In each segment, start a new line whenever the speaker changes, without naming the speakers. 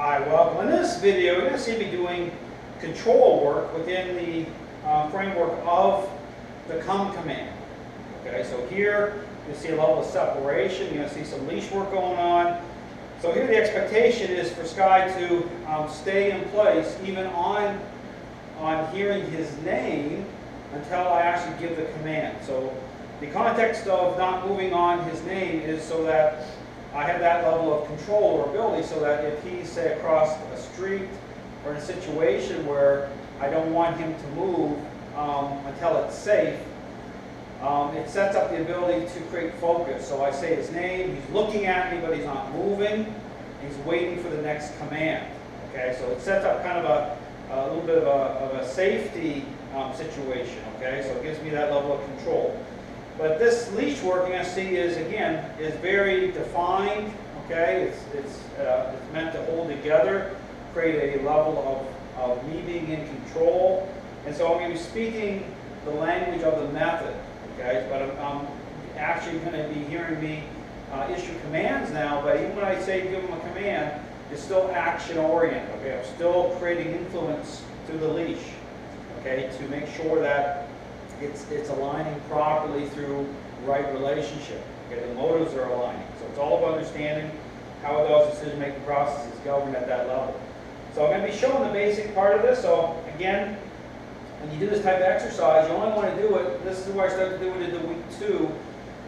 Hi, welcome. In this video, we're going to see me doing control work within the framework of the come command. Okay, so here you see a level of separation. You're going to see some leash work going on. So here the expectation is for Sky to stay in place even on hearing his name until I actually give the command. So the context of not moving on his name is so that I have that level of control or ability so that if he's, say, across a street or in a situation where I don't want him to move until it's safe, it sets up the ability to create focus. So I say his name, he's looking at me but he's not moving, he's waiting for the next command. Okay, so it sets up kind of a little bit of a safety situation. Okay, so it gives me that level of control. But this leash work you're going to see is, again, is very defined. Okay, it's meant to hold together, create a level of me being in control. And so I'm going to be speaking the language of the method. Okay, but I'm actually going to be hearing me issue commands now. But even when I say give them a command, it's still action oriented. Okay, I'm still creating influence through the leash. Okay, to make sure that it's aligning properly through right relationship. Okay, the motives are aligning. So it's all about understanding how those decision-making processes govern at that level. So I'm going to be showing the basic part of this. So again, when you do this type of exercise, you only want to do it, this is where I start to do it into week 2,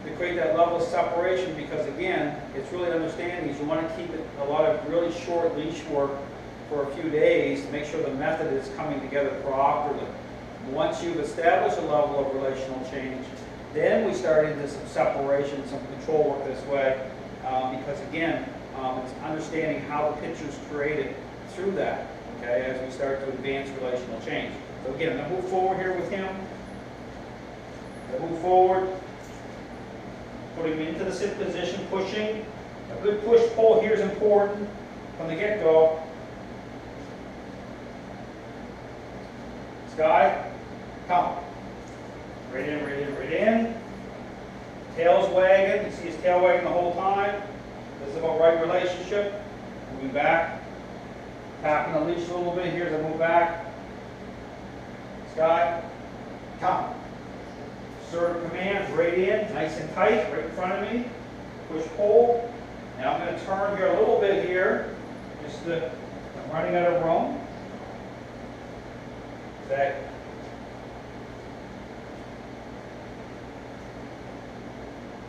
to create that level of separation, because again, it's really understanding is you want to keep it a lot of really short leash work for a few days to make sure the method is coming together properly. Once you've established a level of relational change, then we start into some separation, some control work this way, because again, it's understanding how the picture is created through that, okay, as we start to advance relational change. So again, I'm going to move forward here with him. I'm going to move forward, putting him into the sit position, pushing. A good push-pull here is important from the get-go. Sky, come. Right in, right in, right in. Tail's wagging. You see his tail wagging the whole time. This is about right relationship. Moving back. Tapping the leash a little bit here as I move back. Sky, come. Assertive commands, right in, nice and tight, right in front of me. Push, pull. Now I'm going to turn here a little bit here. I'm running out of room. Okay.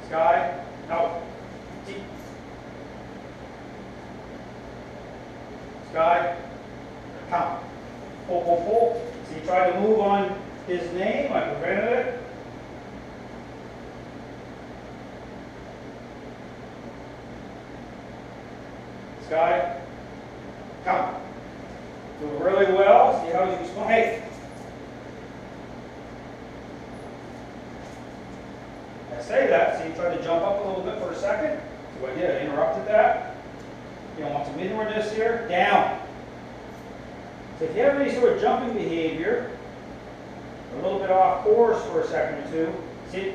Sky, out. Deep. Sky, come. Pull, pull, pull. So he tried to move on his name. I prevented it. Sky, come. Doing really well. See how he's responding. Hey. I say that, so you try to jump up a little bit for a second. See what I did? I interrupted that. You don't want some inwardness here. Down. So if you have any sort of jumping behavior, a little bit off course for a second or two, see,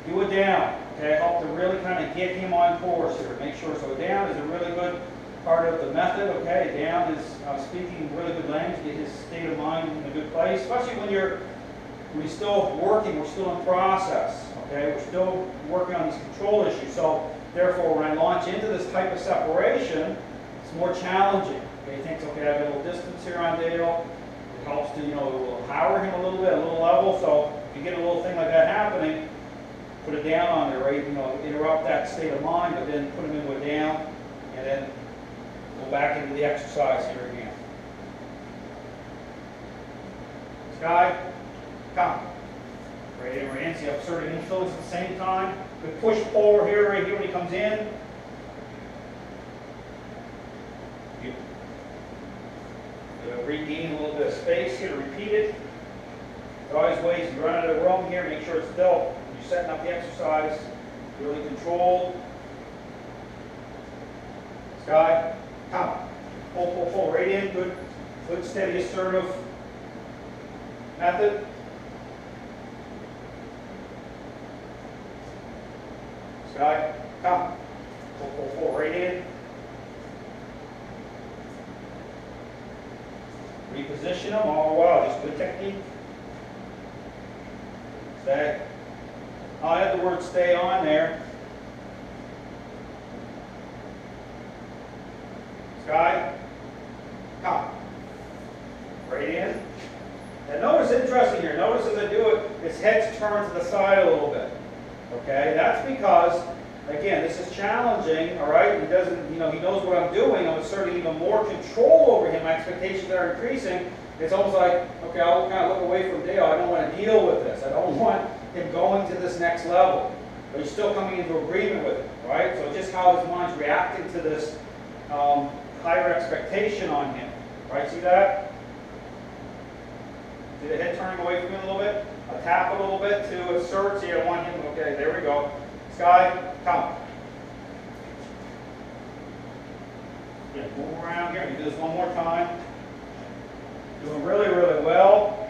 do it down. Okay, help to really kind of get him on course here. Make sure. So down is a really good part of the method. Okay, down is speaking really good language, get his state of mind in a good place, especially when we're still working, we're still in process. Okay, we're still working on these control issues. So therefore, when I launch into this type of separation, it's more challenging. Okay, he thinks, okay, I have a little distance here on Dale. It helps to, we'll power him a little bit, a little level. So if you get a little thing like that happening, put it down on there, right? Interrupt that state of mind, but then put him into a down, and then go back into the exercise here again. Sky, come. Right in, right in. See, asserting influence at the same time. Good push pull here, right here when he comes in. You regain a little bit of space here to repeat it. There's always ways to run out of room here. Make sure it's still. When you're setting up the exercise, really controlled. Sky, come. Pull, pull, pull. Right in. Good, steady, assertive method. Sky, come. Pull, pull, pull. Right in. Reposition them all the while, just good technique. Stay. I'll add the word stay on there. Sky, come. Right in. And notice, interesting here, notice as I do it, his head's turned to the side a little bit. Okay, that's because, again, this is challenging, all right? He doesn't, he knows what I'm doing. I'm asserting even more control over him. My expectations are increasing. It's almost like, okay, I'll kind of look away from Dale. I don't want to deal with this. I don't want him going to this next level. But he's still coming into agreement with it, right? So just how his mind's reacting to this higher expectation on him, right? See that? See the head turning away from him a little bit? I tap a little bit to assert. See, I want him, okay, there we go. Sky, come. Yeah, move around here. Do this one more time. Doing really, really well.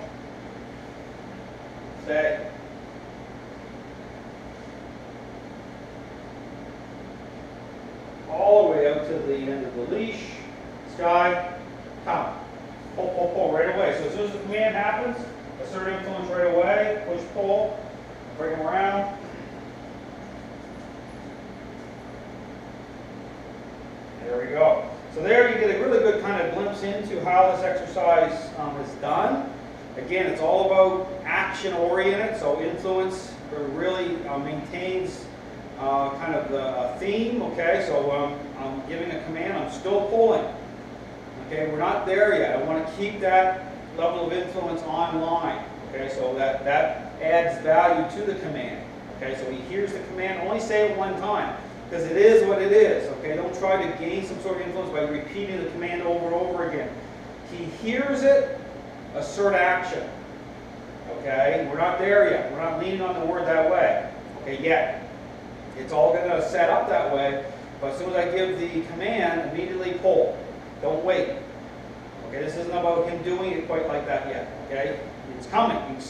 Stay. All the way out to the end of the leash. Sky, come. Pull, pull, pull right away. So as soon as the command happens, assert influence right away. Push, pull. Bring him around. There we go. So there you get a really good kind of glimpse into how this exercise is done. Again, it's all about action-oriented, so influence really maintains kind of the theme, okay? So I'm giving a command, I'm still pulling. Okay, we're not there yet. I want to keep that level of influence online, okay? So that adds value to the command, okay? So he hears the command, only say it one time, because it is what it is, okay? Don't try to gain some sort of influence by repeating the command over and over again. He hears it, assert action, okay? We're not there yet. We're not leaning on the word that way, okay, yet. It's all going to set up that way, but as soon as I give the command, immediately pull. Don't wait. Okay, this isn't about him doing it quite like that yet, okay? It's coming. You can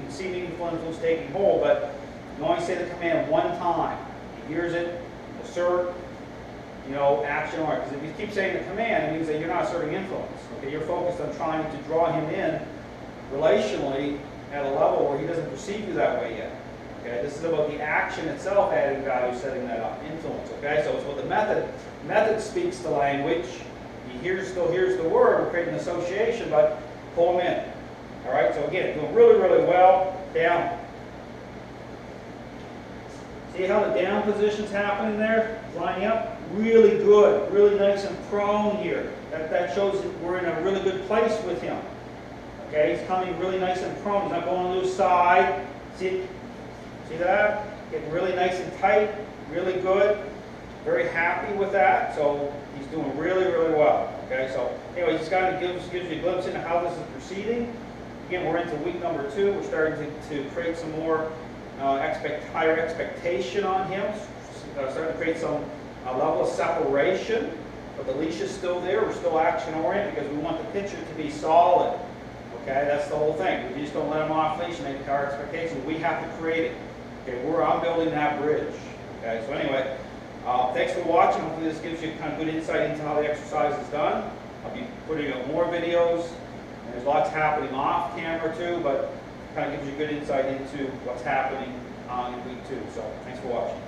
see meaningful influence taking hold, but you only say the command one time. He hears it, assert, action or. Because if you keep saying the command, it means that you're not asserting influence. Okay, you're focused on trying to draw him in relationally at a level where he doesn't perceive you that way yet. Okay, this is about the action itself adding value, setting that up, influence. Okay, so it's what the method. Method speaks the language. He still hears the word. We're creating an association, but pull him in. All right. So again, doing really, really well. Down. See how the down position's happening there? Lining up. Really good. Really nice and prone here. That shows that we're in a really good place with him. Okay. He's coming really nice and prone. He's not going on the loose side. See that? Getting really nice and tight. Really good. Very happy with that. So he's doing really, really well. Okay, so anyway, just kind of gives you a glimpse into how this is proceeding. Again, we're into week number 2. We're starting to create some more higher expectation on him. Starting to create some level of separation. But the leash is still there. We're still action-oriented because we want the picture to be solid. Okay, that's the whole thing. We just don't let him off leash and make our expectations. We have to create it. Okay, I'm building that bridge. Okay, so anyway. Thanks for watching. Hopefully this gives you kind of good insight into how the exercise is done. I'll be putting up more videos. And there's lots happening off camera too, but kind of gives you good insight into what's happening in week 2. So thanks for watching.